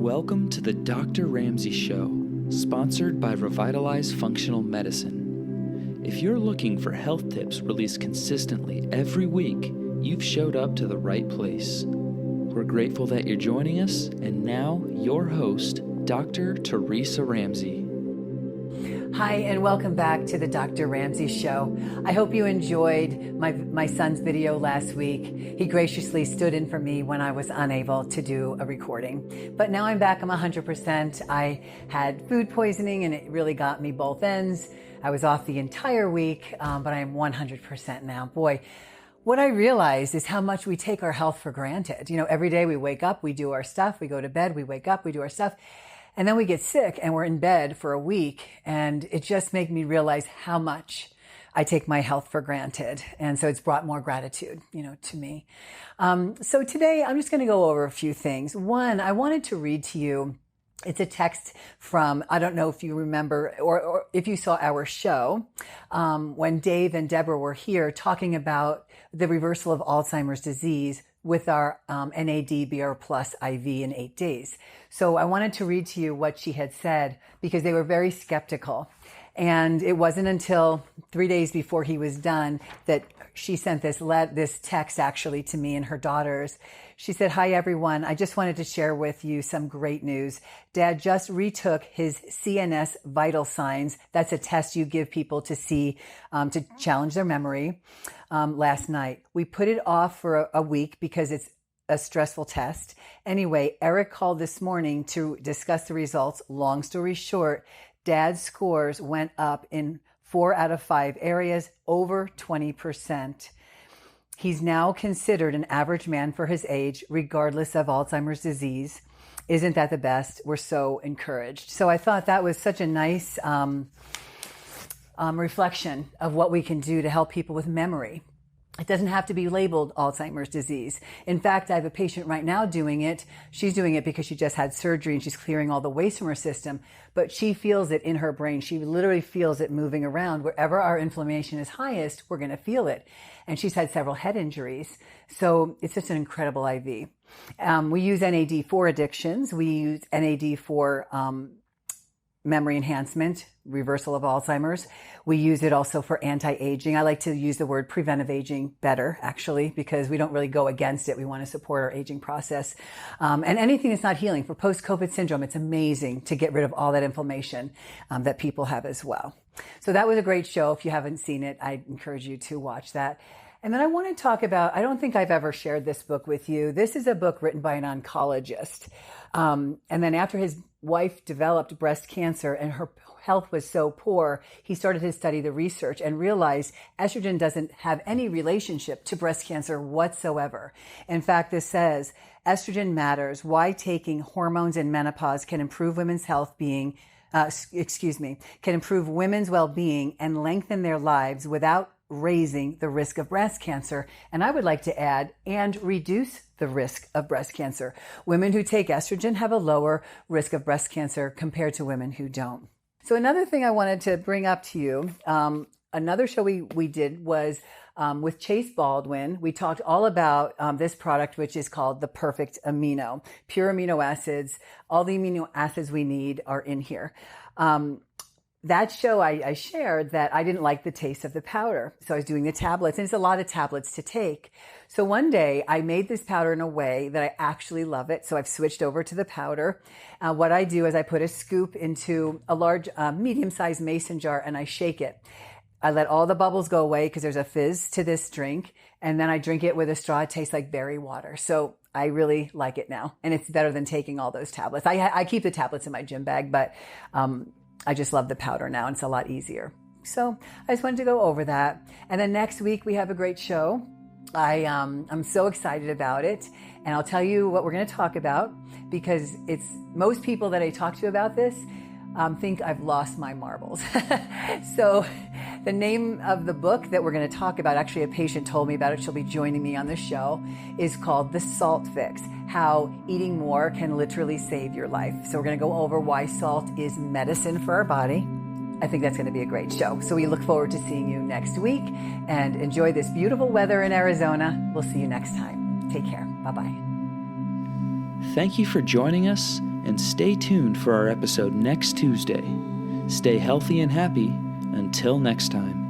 Welcome to the Dr. Ramsey Show, sponsored by Revitalize Functional Medicine. If you're looking for health tips released consistently every week, you've showed up to the right place. We're grateful that you're joining us, and now your host, Dr. Teresa Ramsey. Hi, and welcome back to the Dr. Ramsey Show. I hope you enjoyed my son's video last week. He graciously stood in for me when I was unable to do a recording. But now I'm back, I'm 100%. I had food poisoning and it really got me both ends. I was off the entire week, but I am 100% now. Boy, what I realized is how much we take our health for granted. You know, every day we wake up, we do our stuff, we go to bed, we wake up, we do our stuff. And then we get sick and we're in bed for a week, and it just made me realize how much I take my health for granted. And so it's brought more gratitude, to me. So today I'm just going to go over a few things. One, I wanted to read to you. It's a text from, I don't know if you remember or if you saw our show, when Dave and Deborah were here talking about the reversal of Alzheimer's disease with our NAD BR plus IV in 8 days. So I wanted to read to you what she had said because they were very skeptical. And it wasn't until 3 days before he was done that she sent this text actually to me and her daughters. She said, "Hi everyone, I just wanted to share with you some great news. Dad just retook his CNS vital signs. That's a test you give people to see, to challenge their memory, last night. We put it off for a week because it's a stressful test. Anyway, Eric called this morning to discuss the results. Long story short, Dad's scores went up in 4 out of 5 areas, over 20%. He's now considered an average man for his age, regardless of Alzheimer's disease. Isn't that the best? We're so encouraged." So I thought that was such a nice reflection of what we can do to help people with memory. It doesn't have to be labeled Alzheimer's disease. In fact, I have a patient right now doing it. She's doing it because she just had surgery and she's clearing all the waste from her system, but she feels it in her brain. She literally feels it moving around. Wherever our inflammation is highest, we're going to feel it. And she's had several head injuries. So it's just an incredible IV. We use NAD for addictions. We use NAD for memory enhancement, reversal of Alzheimer's. We use it also for anti-aging. I like to use the word preventive aging better, actually, because we don't really go against it. We want to support our aging process. And anything that's not healing. For post-COVID syndrome, it's amazing to get rid of all that inflammation that people have as well. So that was a great show. If you haven't seen it, I encourage you to watch that. And then I want to talk about, I don't think I've ever shared this book with you. This is a book written by an oncologist. And then after his wife developed breast cancer and her health was so poor, he started to study the research and realized estrogen doesn't have any relationship to breast cancer whatsoever. In fact, this says, estrogen matters. Why taking hormones in menopause can improve women's can improve women's well-being and lengthen their lives without raising the risk of breast cancer. And I would like to add, and reduce the risk of breast cancer. Women who take estrogen have a lower risk of breast cancer compared to women who don't. So another thing I wanted to bring up to you, another show we did was with Chase Baldwin. We talked all about this product, which is called the Perfect Amino. Pure amino acids. All the amino acids we need are in here. That show I shared that I didn't like the taste of the powder. So I was doing the tablets, and it's a lot of tablets to take. So one day I made this powder in a way that I actually love it. So I've switched over to the powder. What I do is I put a scoop into a large, medium-sized mason jar and I shake it. I let all the bubbles go away because there's a fizz to this drink. And then I drink it with a straw. It tastes like berry water. So I really like it now. And it's better than taking all those tablets. I keep the tablets in my gym bag, but I just love the powder now. And it's a lot easier. So I just wanted to go over that. And then next week we have a great show. I'm so excited about it. And I'll tell you what we're going to talk about, because it's most people that I talk to about this think I've lost my marbles. So the name of the book that we're going to talk about, actually a patient told me about it, she'll be joining me on the show, is called The Salt Fix, how eating more can literally save your life. So we're going to go over why salt is medicine for our body. I think that's going to be a great show. So we look forward to seeing you next week, and enjoy this beautiful weather in Arizona. We'll see you next time. Take care. Bye-bye. Thank you for joining us, and stay tuned for our episode next Tuesday. Stay healthy and happy. Until next time.